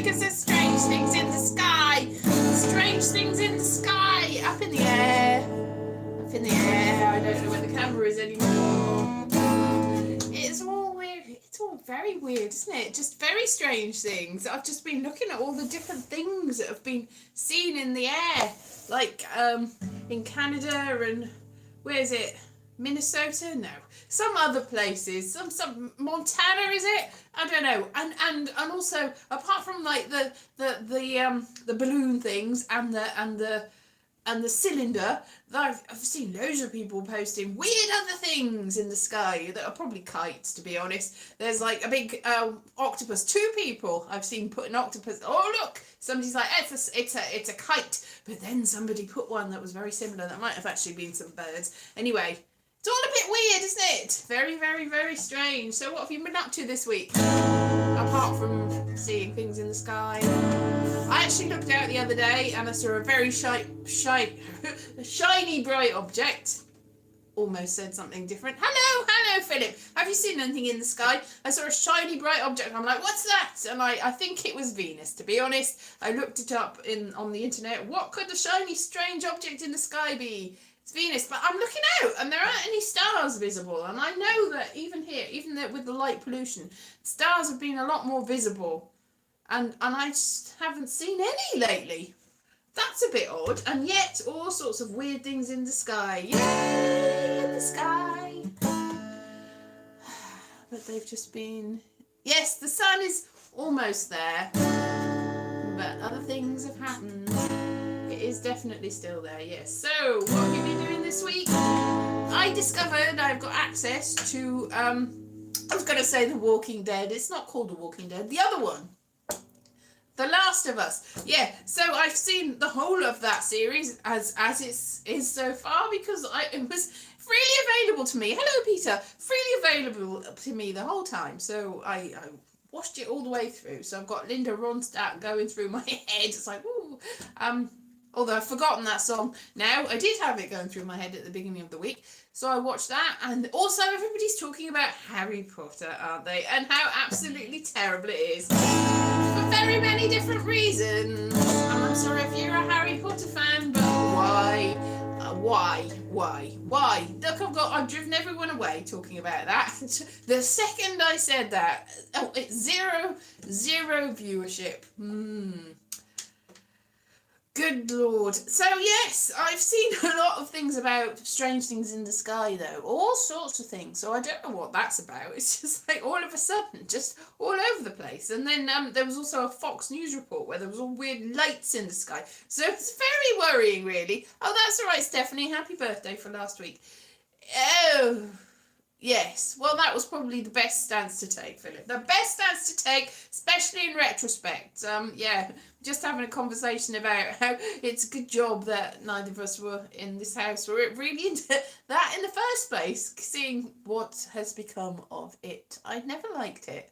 because there's strange things in the sky. Strange things in the sky. Up in the air. Up in the air. I don't know where the camera is anymore. It's all weird. It's all very weird, isn't it? Just very strange things. I've just been looking at all the different things that have been seen in the air. Like in Canada and where is it? Minnesota? No. Some other places. Some Montana, is it? I don't know. And also apart from like the balloon things and the cylinder, I've seen loads of people posting weird other things in the sky that are probably kites, to be honest. There's like a big octopus. 2 people I've seen put an octopus. Oh look, somebody's like, it's a kite. But then somebody put one that was very similar. That might have actually been some birds. Anyway, it's all a bit weird, isn't it? Very, very, very strange. So what have you been up to this week? Apart from seeing things in the sky. I actually looked out the other day and I saw a very shiny bright object. Almost said something different. Hello, Philip. Have you seen anything in the sky? I saw a shiny bright object. I'm like, what's that? And I think it was Venus, to be honest. I looked it up on the internet. What could a shiny, strange object in the sky be? It's Venus, but I'm looking out and there aren't any stars visible. And I know that even here, even with the light pollution, stars have been a lot more visible. And I just haven't seen any lately. That's a bit odd. And yet, all sorts of weird things in the sky. Yay, in the sky. But they've just been... Yes, the sun is almost there. But other things have happened. It is definitely still there, yes. So, what have you been doing this week? I discovered I've got access to... I was going to say The Walking Dead. It's not called The Walking Dead. The other one. The Last of Us. Yeah, so I've seen the whole of that series as it is so far because it was freely available to me. Hello, Peter. Freely available to me the whole time. So I watched it all the way through. So I've got Linda Ronstadt going through my head. It's like, ooh. Although I've forgotten that song now. I did have it going through my head at the beginning of the week. So I watched that. And also everybody's talking about Harry Potter, aren't they? And how absolutely terrible it is. For very many different reasons. And I'm sorry if you're a Harry Potter fan, but why? Why? Look, I've driven everyone away talking about that. The second I said that, it's zero viewership. Good Lord. So yes, I've seen a lot of things about strange things in the sky though. All sorts of things. So I don't know what that's about. It's just like all of a sudden, just all over the place. And then there was also a Fox News report where there was all weird lights in the sky. So it's very worrying really. Oh, that's all right, Stephanie. Happy birthday for last week. Oh, yes. Well, that was probably the best stance to take, Philip. The best stance to take, especially in retrospect. Yeah. Just having a conversation about how it's a good job that neither of us were in this house. We're really into that in the first place, seeing what has become of it. I never liked it.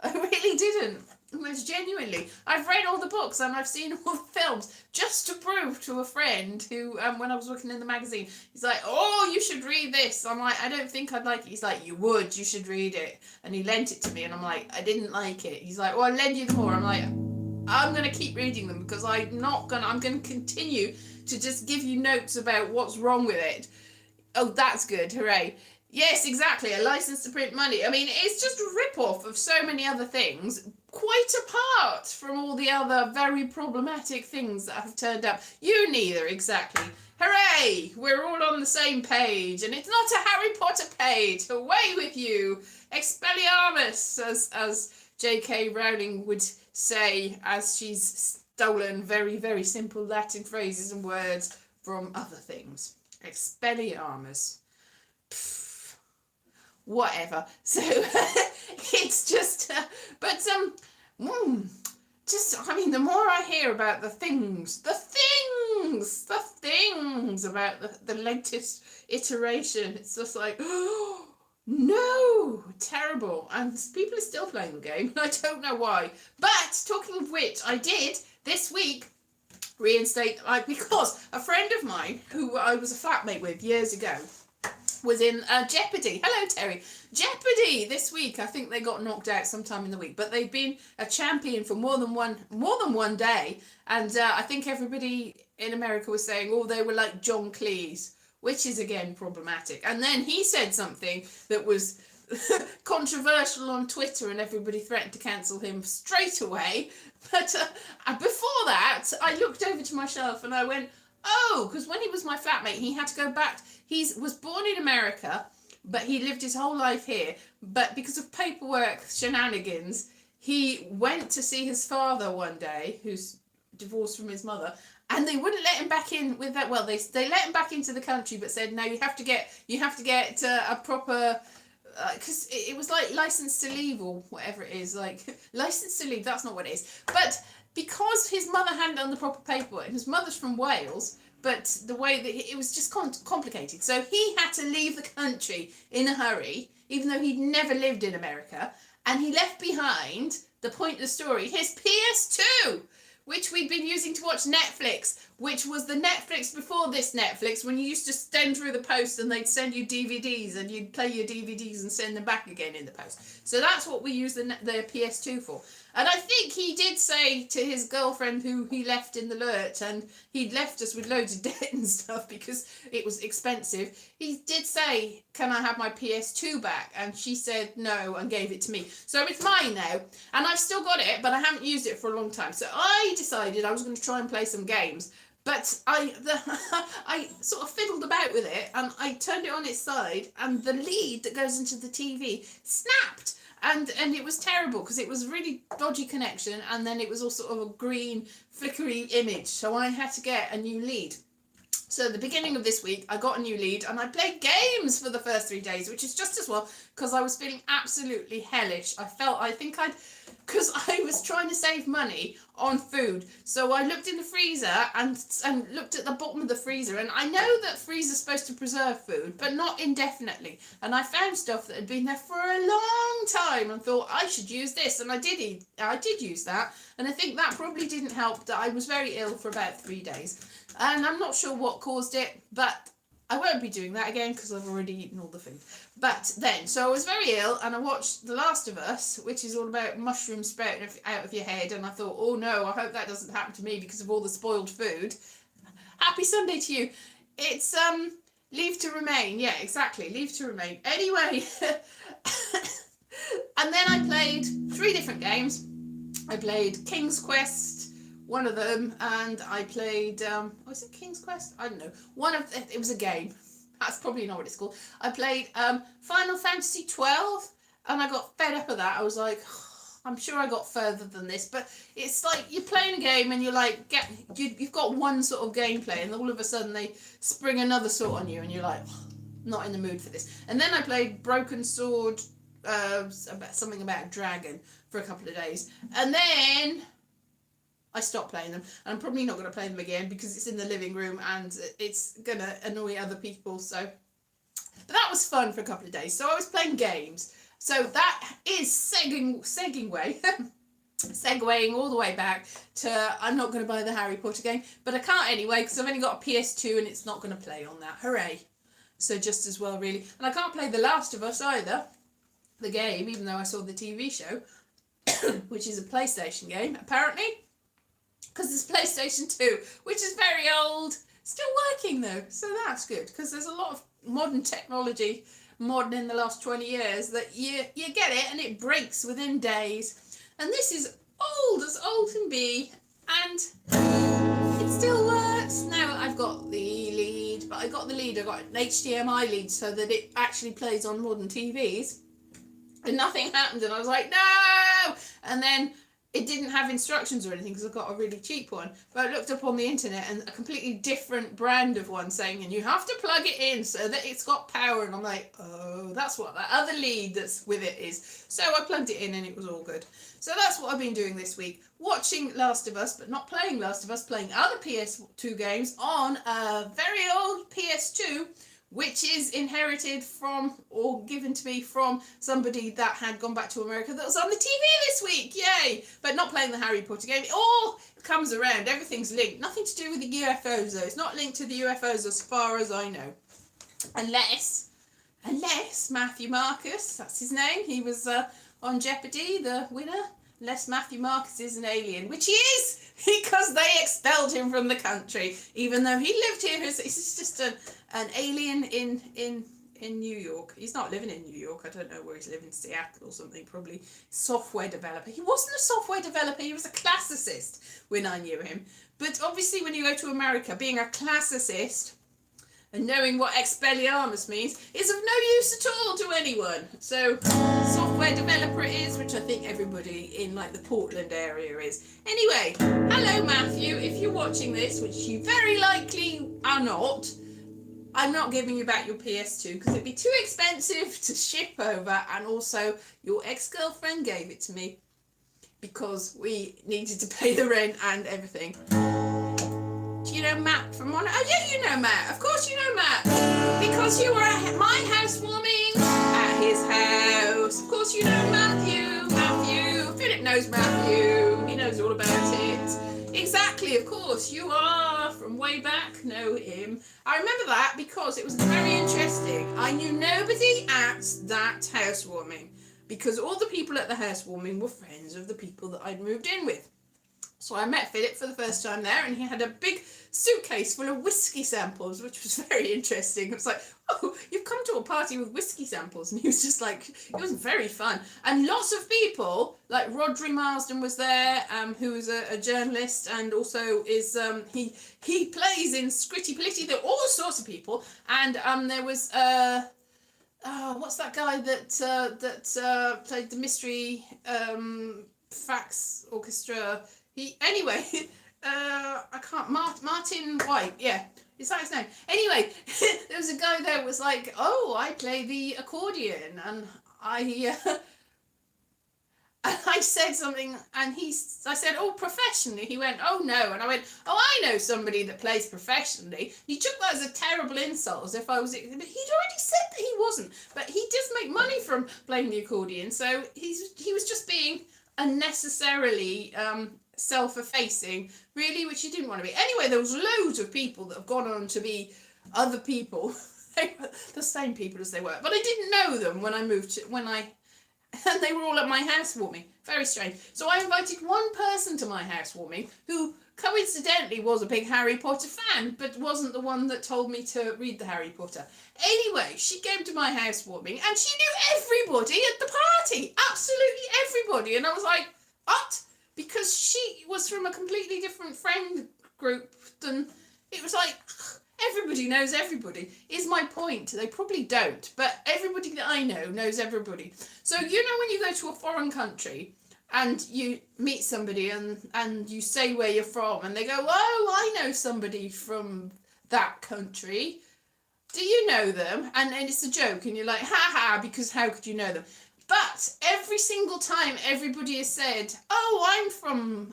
I really didn't. Most genuinely. I've read all the books and I've seen all the films just to prove to a friend who, when I was looking in the magazine, he's like, oh, you should read this. I'm like, I don't think I'd like it. He's like, you should read it. And he lent it to me and I'm like, I didn't like it. He's like, well, I'll lend you the more. I'm like, I'm going to keep reading them because I'm going to continue to just give you notes about what's wrong with it. Oh, that's good. Hooray. Yes, exactly. A license to print money. I mean, it's just a rip-off of so many other things, quite apart from all the other very problematic things that have turned up. You neither, exactly. Hooray! We're all on the same page, and it's not a Harry Potter page. Away with you. Expelliarmus, as J.K. Rowling would say, as she's stolen very, very simple Latin phrases and words from other things. Expelliarmus. Pfft. Whatever. So, it's just, I mean, the more I hear about the things about the latest iteration, it's just like, oh, no, terrible. And people are still playing the game. I don't know why. But talking of which, I did this week reinstate, because a friend of mine who I was a flatmate with years ago, was in Jeopardy. Hello, Terry. Jeopardy this week. I think they got knocked out sometime in the week, but they've been a champion for more than one day. And I think everybody in America was saying, oh, they were like John Cleese, which is again problematic. And then he said something that was controversial on Twitter, and everybody threatened to cancel him straight away. But before that, I looked over to my shelf and I went, oh, because when he was my flatmate, he had to go back. He was born in America, but he lived his whole life here. But because of paperwork shenanigans, he went to see his father one day, who's divorced from his mother, and they wouldn't let him back in with that. Well, they let him back into the country, but said no, you have to get a proper. Because it was like license to leave or whatever it is, like license to leave. That's not what it is, but. Because his mother hadn't done the proper paperwork, and his mother's from Wales, but the way that it was just complicated. So he had to leave the country in a hurry, even though he'd never lived in America. And he left behind, the point of the story, his PS2, which we'd been using to watch Netflix, which was the Netflix before this Netflix, when you used to send through the post and they'd send you DVDs and you'd play your DVDs and send them back again in the post. So that's what we use the PS2 for. And I think he did say to his girlfriend, who he left in the lurch, and he'd left us with loads of debt and stuff because it was expensive. He did say, can I have my PS2 back? And she said no and gave it to me. So it's mine now. And I've still got it, but I haven't used it for a long time. So I decided I was going to try and play some games. But I sort of fiddled about with it, and I turned it on its side, and the lead that goes into the TV snapped. And it was terrible because it was really dodgy connection, and then it was all sort of a green flickery image, so I had to get a new lead. So at the beginning of this week I got a new lead and I played games for the first 3 days, which is just as well because I was feeling absolutely hellish. Because I was trying to save money on food, so I looked in the freezer and looked at the bottom of the freezer, and I know that freezer's supposed to preserve food, but not indefinitely, and I found stuff that had been there for a long time and thought I should use this, and I did use that, and I think that probably didn't help that I was very ill for about 3 days, and I'm not sure what caused it, but I won't be doing that again because I've already eaten all the food. But then, so I was very ill and I watched The Last of Us, which is all about mushrooms sprouting out of your head. And I thought, oh no, I hope that doesn't happen to me because of all the spoiled food. Happy Sunday to you. It's Leave to Remain. Yeah, exactly. Leave to Remain. Anyway, and then I played 3 different games. I played King's Quest, one of them, and I played, was it King's Quest? I don't know. It was a game. That's probably not what it's called. I played Final Fantasy 12, and I got fed up of that. I was like, I'm sure I got further than this, but it's like you're playing a game and you're like, you've got one sort of gameplay, and all of a sudden they spring another sort on you, and you're like, not in the mood for this. And then I played Broken Sword, something about a dragon, for a couple of days, and then I stopped playing them, and I'm probably not going to play them again because it's in the living room and it's going to annoy other people. So, but that was fun for a couple of days. So I was playing games. So that is segueing all the way back to I'm not going to buy the Harry Potter game, but I can't anyway because I've only got a PS2 and it's not going to play on that. Hooray! So just as well, really. And I can't play The Last of Us either, the game, even though I saw the TV show, which is a PlayStation game, apparently. Because it's PlayStation 2, which is very old, still working though, so that's good, because there's a lot of modern technology, modern in the last 20 years, that you get it and it breaks within days, and this is old as old can be, and it still works. Now I've got the lead, but I got an HDMI lead so that it actually plays on modern TVs, and nothing happened, and I was like, no, and then it didn't have instructions or anything because I got a really cheap one, but I looked up on the internet and a completely different brand of one saying, and you have to plug it in so that it's got power, and I'm like, oh, that's what that other lead that's with it is. So I plugged it in and it was all good. So that's what I've been doing this week, watching Last of Us, but not playing Last of Us, playing other PS2 games on a very old PS2, which is inherited from or given to me from somebody that had gone back to America that was on the TV this week. Yay! But not playing the Harry Potter game. It all comes around. Everything's linked. Nothing to do with the UFOs though. It's not linked to the UFOs as far as I know. Unless unless Matthew Marcus, that's his name, he was on Jeopardy, the winner, unless Matthew Marcus is an alien, which he is, because they expelled him from the country, even though he lived here. He's just an alien in New York. He's not living in New York. I don't know where he's living, Seattle or something, probably. Software developer. He wasn't a software developer, he was a classicist when I knew him. But obviously when you go to America, being a classicist and knowing what Expelliarmus means is of no use at all to anyone. So software developer it is, which I think everybody in like the Portland area is. Anyway, hello Matthew, if you're watching this, which you very likely are not, I'm not giving you back your PS2 because it'd be too expensive to ship over, and also your ex-girlfriend gave it to me because we needed to pay the rent and everything. Do you know Matt from one? Oh yeah, you know Matt. Of course you know Matt. Because you were at my housewarming at his house. Of course you know Matthew. Philip knows Matthew. He knows all about it. Exactly, of course. You are from way back, know him. I remember that because it was very interesting. I knew nobody at that housewarming because all the people at the housewarming were friends of the people that I'd moved in with. So I met Philip for the first time there, and he had a big suitcase full of whiskey samples, which was very interesting. It was like, oh, you've come to a party with whiskey samples. And he was just like, it was very fun. And lots of people, like Rodri Marsden was there, who is a journalist, and also is, he plays in Scritti Politti. There were all sorts of people. And there was, what's that guy that played the Mystery Fax Orchestra? Anyway, I can't, Martin White, yeah, is that his name? Anyway, there was a guy there who was like, oh, I play the accordion, and I said something, and I said, oh, professionally? He went, oh, no, and I went, oh, I know somebody that plays professionally. He took that as a terrible insult, as if I was, but he'd already said that he wasn't, but he does make money from playing the accordion, so he was just being unnecessarily self-effacing, really, which you didn't want to be. Anyway, there was loads of people that have gone on to be other people. They were the same people as they were, but I didn't know them when I moved to, and they were all at my housewarming. Very strange. So I invited one person to my housewarming who coincidentally was a big Harry Potter fan, but wasn't the one that told me to read the Harry Potter. Anyway, she came to my housewarming and she knew everybody at the party. Absolutely everybody. And I was like, what? Because she was from a completely different friend group than, it was like, everybody knows everybody, is my point. They probably don't, but everybody that I know knows everybody. So, you know, when you go to a foreign country and you meet somebody and you say where you're from and they go, oh, I know somebody from that country. Do you know them? And it's a joke and you're like, ha ha, because how could you know them? But every single time everybody has said, oh,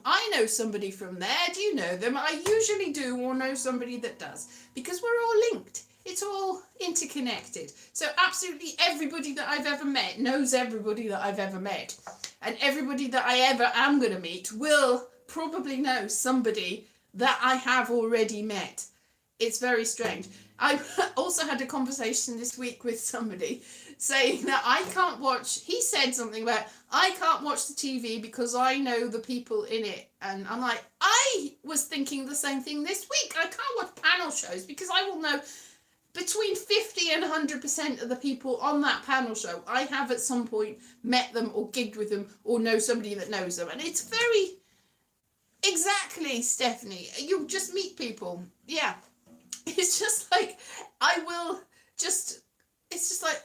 I know somebody from there. Do you know them? I usually do, or know somebody that does, because we're all linked. It's all interconnected. So absolutely everybody that I've ever met knows everybody that I've ever met. And everybody that I ever am going to meet will probably know somebody that I have already met. It's very strange. I also had a conversation this week with somebody saying that I can't watch, he said something about, I can't watch the TV because I know the people in it. And I'm like, I was thinking the same thing this week. I can't watch panel shows because I will know between 50 and 100% of the people on that panel show. I have at some point met them or gigged with them or know somebody that knows them. And it's very, exactly, Stephanie, you just meet people. Yeah. It's just like, it's just like,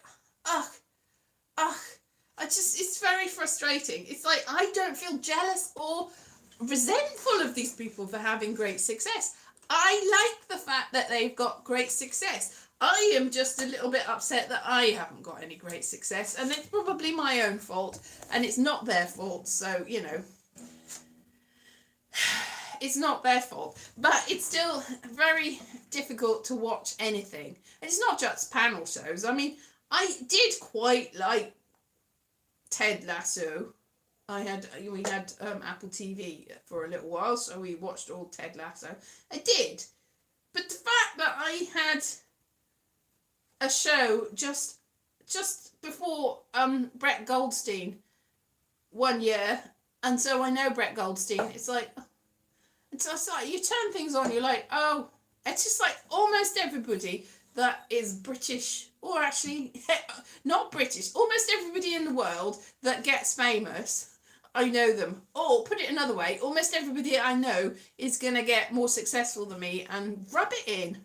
it's very frustrating. It's like, I don't feel jealous or resentful of these people for having great success. I like the fact that they've got great success. I am just a little bit upset that I haven't got any great success, and it's probably my own fault, and it's not their fault, so, you know, it's not their fault. But it's still very difficult to watch anything. And it's not just panel shows. I mean, I did quite like Ted Lasso. We had Apple TV for a little while, so we watched all Ted Lasso. I did. But the fact that I had a show just just before Brett Goldstein 1 year, and so I know Brett Goldstein. It's like you turn things on, you're like, oh, it's just like almost everybody that is British, or actually not British, almost everybody in the world that gets famous, I know them. Or put it another way, almost everybody I know is gonna get more successful than me, and rub it in.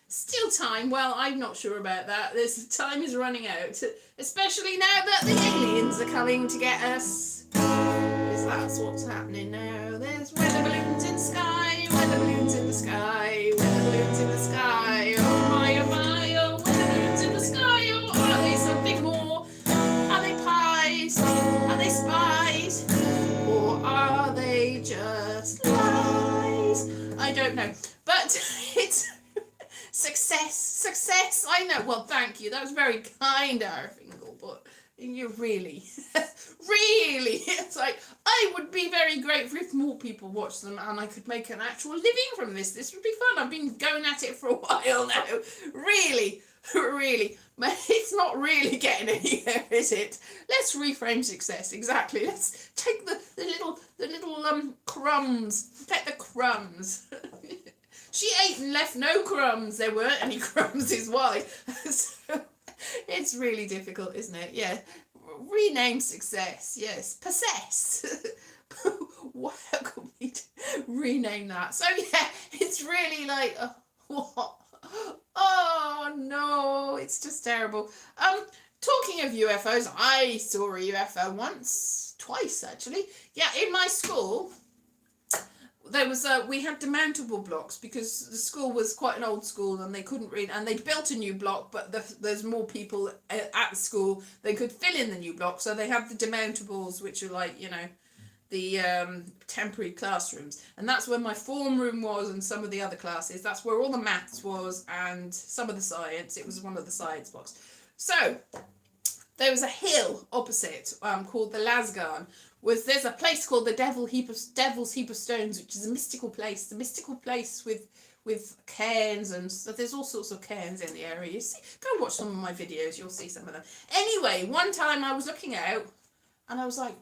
Still time, well, I'm not sure about that. This time is running out, especially now that the aliens are coming to get us. Because that's what's happening now. There's weather balloons in the sky, weather balloons in the sky, weather balloons in the sky. Oh my, oh my, oh, weather balloons in the sky. Oh, are they something more? Are they pies? Are they spies? Or are they just lies? I don't know. But it's success. I know. Well, thank you. That was very kind, Arfingal, but you really, it's like, I would be very grateful if more people watch them and I could make an actual living from this. This would be fun. I've been going at it for a while now. Really. But it's not really getting anywhere, is it? Let's reframe success. Exactly. Let's take the little crumbs. Take the crumbs. She ate and left no crumbs. There weren't any crumbs, is why. So it's really difficult, isn't it? Yeah. Rename success. Yes. Possess. What could we rename that? So yeah, it's really like, what? Oh no, it's just terrible. Talking of UFOs, I saw a UFO once, twice actually. Yeah, in my school. There was we had demountable blocks because the school was quite an old school and they couldn't read, and they built a new block, but there's more people at the school, they could fill in the new block, so they have the demountables, which are like, you know, the temporary classrooms, and that's where my form room was and some of the other classes. That's where all the maths was and some of the science. It was one of the science blocks. So there was a hill opposite called the Lasgarn. There's a place called the Devil's Heap of Stones, which is a mystical place. The mystical place with cairns, and so there's all sorts of cairns in the area. You see, go and watch some of my videos, you'll see some of them. Anyway, one time I was looking out and I was like,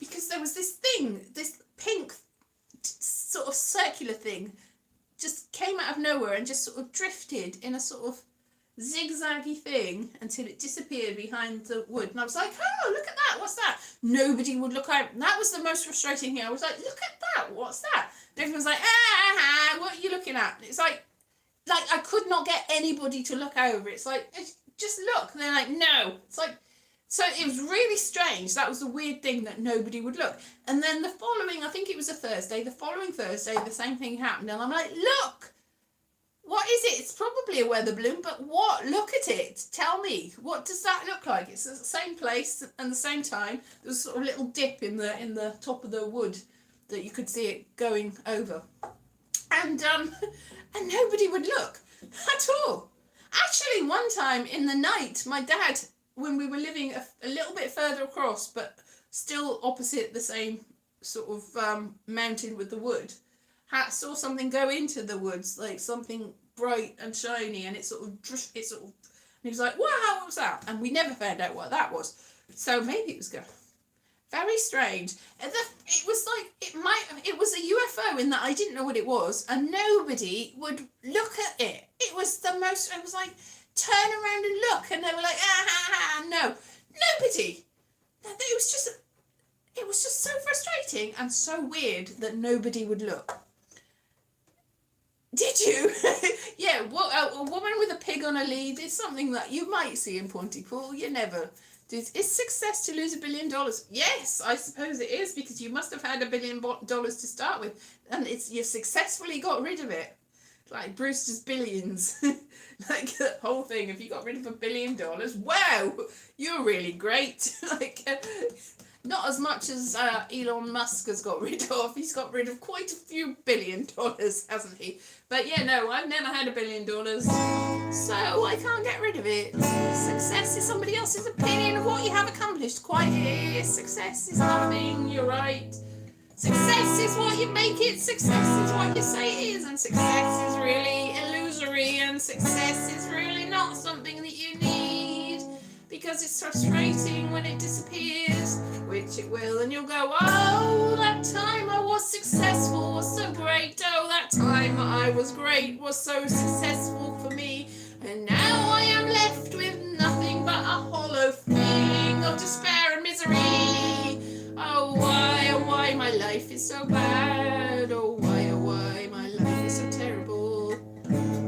because there was this thing, this pink sort of circular thing just came out of nowhere and just sort of drifted in a sort of zigzaggy thing until it disappeared behind the wood, and I was like, oh, look at that, what's that? Nobody would look out. That was the most frustrating thing. I was like, look at that, what's that? And everyone's like, what are you looking at? And it's like I could not get anybody to look over. It's like, just look, and they're like, no. It's like, so it was really strange. That was the weird thing, that nobody would look. And then the following, I think it was a Thursday, the following Thursday the same thing happened, and I'm like, look, what is it? It's probably a weather balloon, but what? Look at it. Tell me, what does that look like? It's the same place and the same time. There was sort of a little dip in the top of the wood that you could see it going over, and nobody would look at all. Actually, one time in the night, my dad, when we were living a little bit further across, but still opposite the same sort of mountain with the wood, saw something go into the woods, like something bright and shiny, and it sort of and he was like, wow, what was that? And we never found out what that was. So maybe it was good. Very strange. And it was like, it was a UFO in that I didn't know what it was, and nobody would look at it. It was the most, I was like, turn around and look, and they were like, no. Nobody. It was just so frustrating and so weird that nobody would look. Did you? Yeah, a woman with a pig on a lead is something that you might see in Pontypool. You never. Is success to lose $1 billion? Yes, I suppose it is, because you must have had $1 billion to start with, and you successfully got rid of it. Like Brewster's Billions. Like the whole thing. If you got rid of $1 billion, wow, you're really great. Like, not as much as Elon Musk has got rid of. He's got rid of quite a few $1 billion, hasn't he? But yeah, no, I've never had $1 billion, so I can't get rid of it. Success is somebody else's opinion of what you have accomplished. Quite is. Success is nothing. You're right. Success is what you make it. Success is what you say it is, and success is really illusory, and success is really not something that you need, because because it's frustrating when it disappears, which it will, and you'll go, oh, that time I was successful was so great, oh, that time I was great was so successful for me, and now I am left with nothing but a hollow feeling of despair and misery. Oh, why my life is so bad, oh, why my life is so terrible.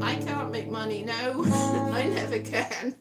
I can't make money, no, I never can.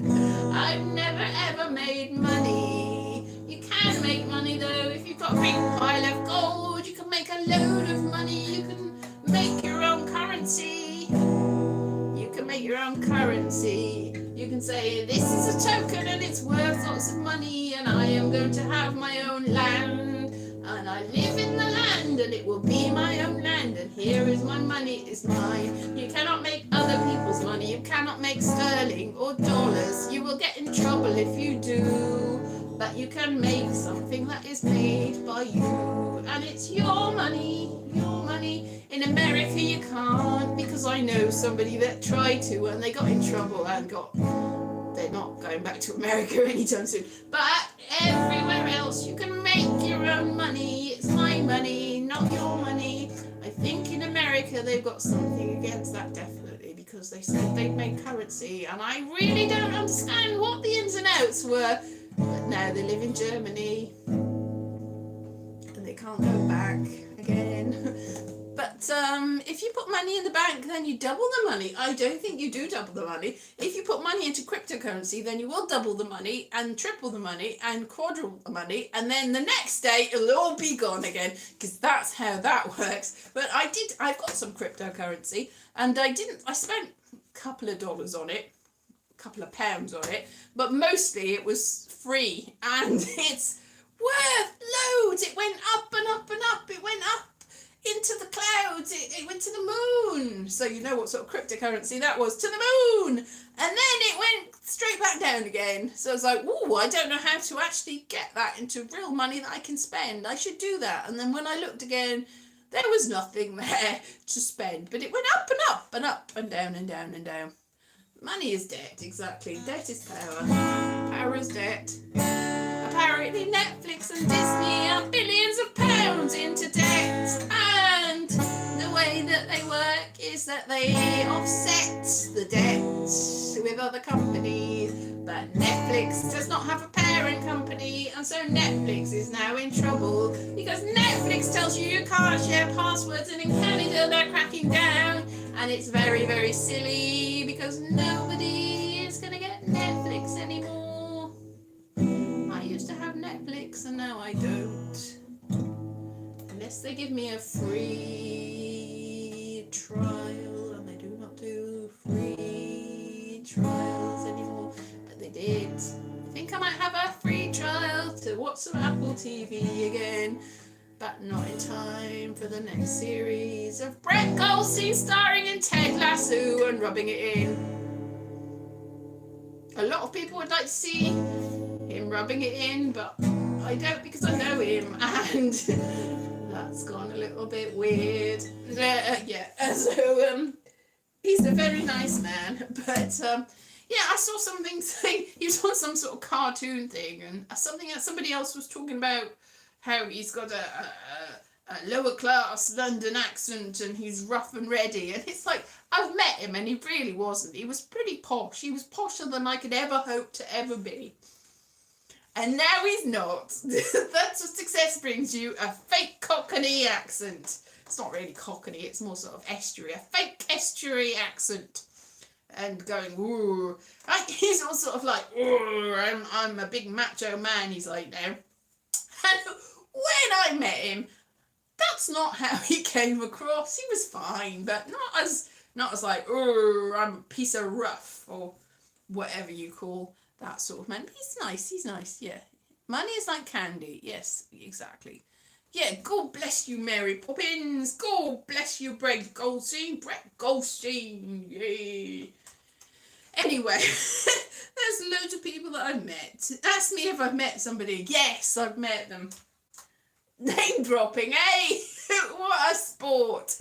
I've never ever made money. You can make money though, if you've got a big pile of gold, you can make a load of money, you can make your own currency. You can make your own currency. You can say, this is a token and it's worth lots of money, and I am going to have my own land, and I live in the land, and it will be my own land, and here is my money, it is mine. You cannot make other people's money. You cannot make sterling or dollars. You will get in trouble if you do. But you can make something that is made by you, and it's your money, your money. In America you can't, because I know somebody that tried to and they got in trouble and they're not going back to America anytime soon. But everywhere else you can make your own money. It's my money, not your money. I think in America they've got something against that, definitely, because they said they'd make currency, and I really don't understand what the ins and outs were. But now they live in Germany and they can't go back again. But if you put money in the bank, then you double the money. I don't think you do double the money. If you put money into cryptocurrency, then you will double the money and triple the money and quadruple the money, and then the next day it'll all be gone again, because that's how that works. But I've got some cryptocurrency, and I spent a couple of dollars on it, a couple of pounds on it, but mostly it was free, and it's worth loads. It went up and up and up. It went up into the clouds, it went to the moon. So you know what sort of cryptocurrency that was, to the moon. And then it went straight back down again. So I was like, ooh, I don't know how to actually get that into real money that I can spend. I should do that. And then when I looked again, there was nothing there to spend. But it went up and up and up and down and down and down. Money is debt, exactly. Debt is power. Power is debt. Apparently Netflix and Disney are billions of pounds into debt, and the way that they work is that they offset the debt with other companies, but Netflix does not have a parent company, and so Netflix is now in trouble because Netflix tells you you can't share passwords, and in Canada they're cracking down, and it's very, very silly because nobody is going to get Netflix anymore. I used to have Netflix and now I don't. Unless they give me a free trial, and they do not do free trials anymore, but they did. I think I might have a free trial to watch some Apple TV again, but not in time for the next series of Brett Goldstein starring in Ted Lasso and rubbing it in. A lot of people would like to see him rubbing it in, but I don't, because I know him, and that's gone a little bit weird. So he's a very nice man, but yeah, I saw something saying he was on some sort of cartoon thing, and somebody else was talking about how he's got a lower class London accent and he's rough and ready, and it's like, I've met him and he really wasn't. He was pretty posh. He was posher than I could ever hope to ever be. And now he's not. That's what success brings you, a fake Cockney accent. It's not really Cockney, it's more sort of estuary, a fake estuary accent. And going, ooh. He's all sort of like, ooh, I'm a big macho man, he's like now. And when I met him, that's not how he came across. He was fine, but not as like, ooh, I'm a piece of rough, or whatever you call that sort of man. But he's nice, yeah. Money is like candy, yes, exactly. Yeah, God bless you, Mary Poppins. God bless you, Brett Goldstein. Yay. Anyway, there's loads of people that I've met. Ask me if I've met somebody. Yes, I've met them. Name dropping, eh? What a sport.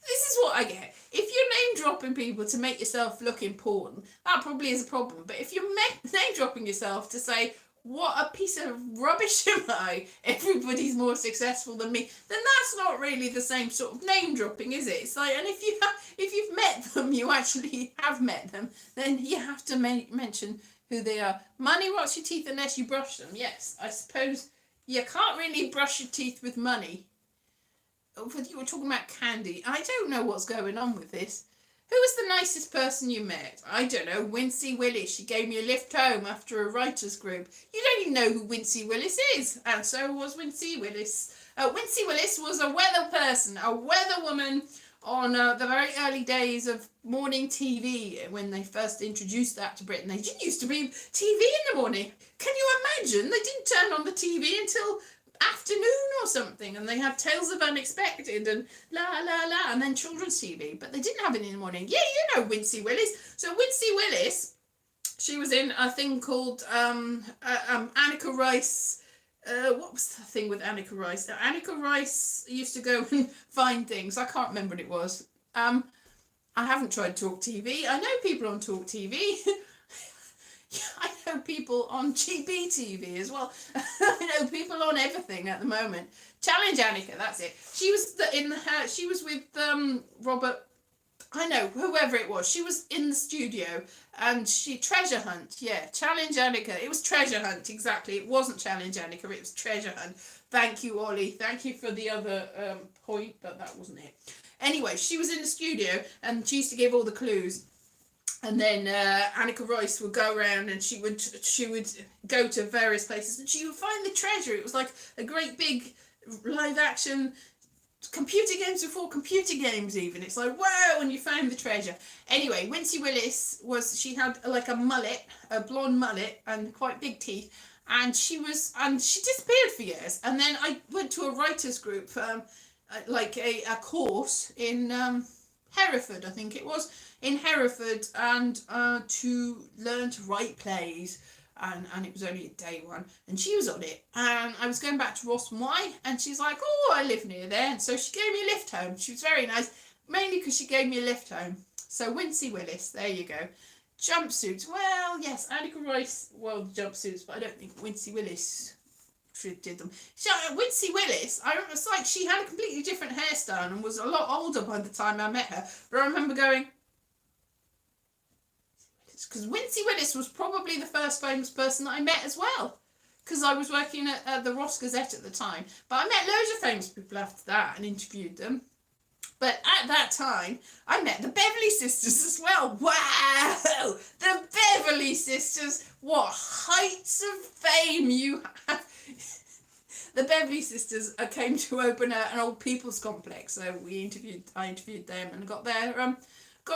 This is what I get. If you're name dropping people to make yourself look important, that probably is a problem. But if you're name dropping yourself to say, what a piece of rubbish am I? Everybody's more successful than me. Then that's not really the same sort of name dropping, is it? It's like, and if you've met them, you actually have met them, then you have to mention who they are. Money rots your teeth unless you brush them. Yes, I suppose you can't really brush your teeth with money. You were talking about candy. I don't know what's going on with this. Who was the nicest person you met? I don't know. Wincy Willis. She gave me a lift home after a writers group. You don't even know who Wincy Willis is. And so was Wincy Willis. Wincy Willis was a weather person, a weather woman on the very early days of morning TV when they first introduced that to Britain. They didn't used to be TV in the morning. Can you imagine? They didn't turn on the TV until afternoon or something, and they had Tales of Unexpected and la la la, and then children's TV, but they didn't have it in the morning. Yeah, you know Wincy Willis. So Wincy Willis, she was in a thing called Annika Rice. What was the thing with Annika Rice? Annika Rice used to go and find things. I can't remember what it was. I haven't tried Talk TV. I know people on Talk TV. I know people on GB TV as well. I know people on everything at the moment. Challenge Annika, that's it. She was she was with Robert. I know, whoever it was. She was in the studio and Treasure Hunt. Yeah, Challenge Annika. It was Treasure Hunt, exactly. It wasn't Challenge Annika, it was Treasure Hunt. Thank you, Ollie. Thank you for the other point, but that wasn't it. Anyway, she was in the studio and she used to give all the clues. And then Annika Rice would go around and she would go to various places and she would find the treasure. It was like a great big live action computer games before computer games even. It's like, wow, and you found the treasure. Anyway, Wincy Willis she had like a mullet, a blonde mullet and quite big teeth. And she disappeared for years. And then I went to a writers group, like a course in Hereford, I think it was, in Hereford, and to learn to write plays, and it was only a day one, and she was on it, and I was going back to Ross and Y, and she's like, oh, I live near there, and so she gave me a lift home. She was very nice, mainly because she gave me a lift home. So Wincy Willis, there you go. Jumpsuits, well, yes, Annika Rice, well, jumpsuits, but I don't think Wincy Willis did them. Wincy Willis, it's like she had a completely different hairstyle and was a lot older by the time I met her, but I remember going, because Wincy Willis was probably the first famous person that I met as well, because I was working at the Ross Gazette at the time, but I met loads of famous people after that and interviewed them. But at that time, I met the Beverly Sisters as well. Wow! The Beverly Sisters! What heights of fame you have! The Beverly Sisters came to open an old people's complex, so I interviewed them and got their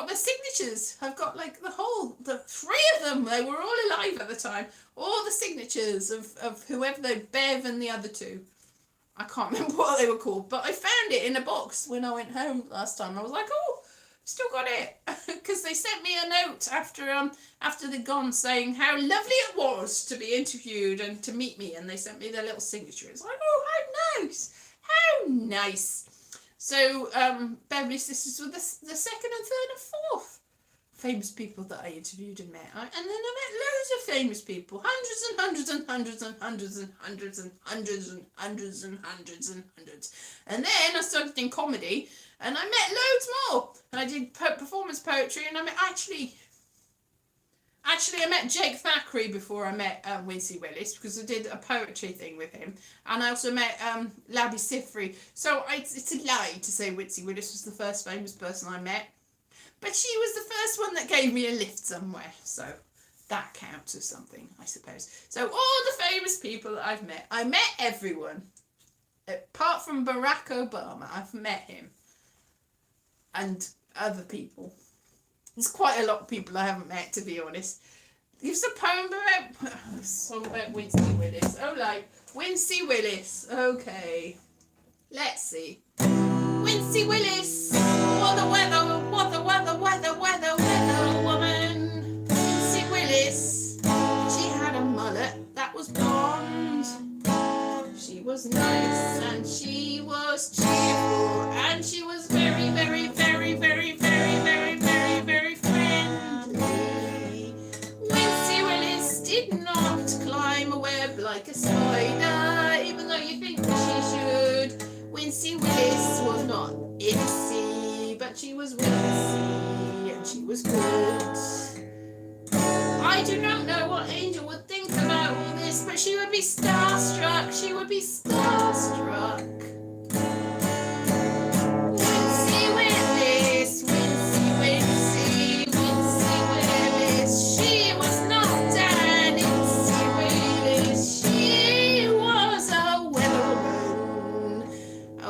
signatures. I've got like the three of them. They were all alive at the time. All the signatures of whoever Bev and the other two. I can't remember what they were called, but I found it in a box when I went home last time. I was like, oh, still got it, because they sent me a note after they'd gone saying how lovely it was to be interviewed and to meet me, and they sent me their little signature. It's like, oh, how nice. So Beverly Sisters were the second and third and fourth famous people that I interviewed and met. And then I met loads of famous people, hundreds and hundreds and hundreds and hundreds and hundreds and hundreds and hundreds and hundreds and hundreds. And then I started in comedy, and I met loads more. And I did performance poetry, and I met actually I met Jake Thackeray before I met Wincy Willis, because I did a poetry thing with him. And I also met Labby Sifri. So it's a lie to say Wincy Willis was the first famous person I met. But she was the first one that gave me a lift somewhere. So that counts as something, I suppose. So all the famous people that I've met, I met everyone. Apart from Barack Obama, I've met him. And other people. There's quite a lot of people I haven't met, to be honest. There's a poem about a song about Wincy Willis. Oh, like Wincy Willis. Okay. Let's see. Wincy Willis. What the weather woman. Wincy Willis. She had a mullet that was blonde. She was nice and she was cheerful and she was very, very, very Wincy, but she was Wincy, and she was good. I do not know what Angel would think about all this, but she would be starstruck. She would be starstruck. Wincy Willis, Wincy, Wincy, Wincy Willis. She was not an Incy Willis. She was a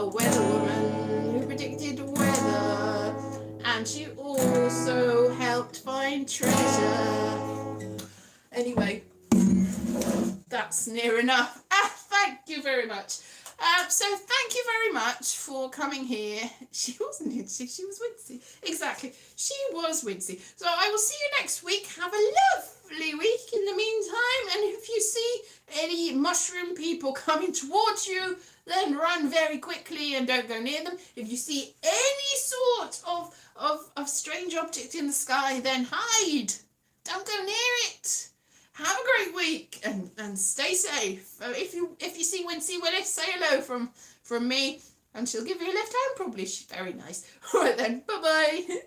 weatherwoman who predicted weather, and she also helped find treasure. Anyway, that's near enough. Thank you very much. So thank you very much for coming here. She wasn't Wincy, she was Wincy. Exactly, she was Wincy. So I will see you next week. Have a lovely week in the meantime. And if you see any mushroom people coming towards you, then run very quickly and don't go near them. If you see any sort of strange object in the sky, then hide. Don't go near it. Have a great week and stay safe. If you see Wincy Willis, say hello from me, and she'll give you a lift home probably. She's very nice. All right then, bye bye.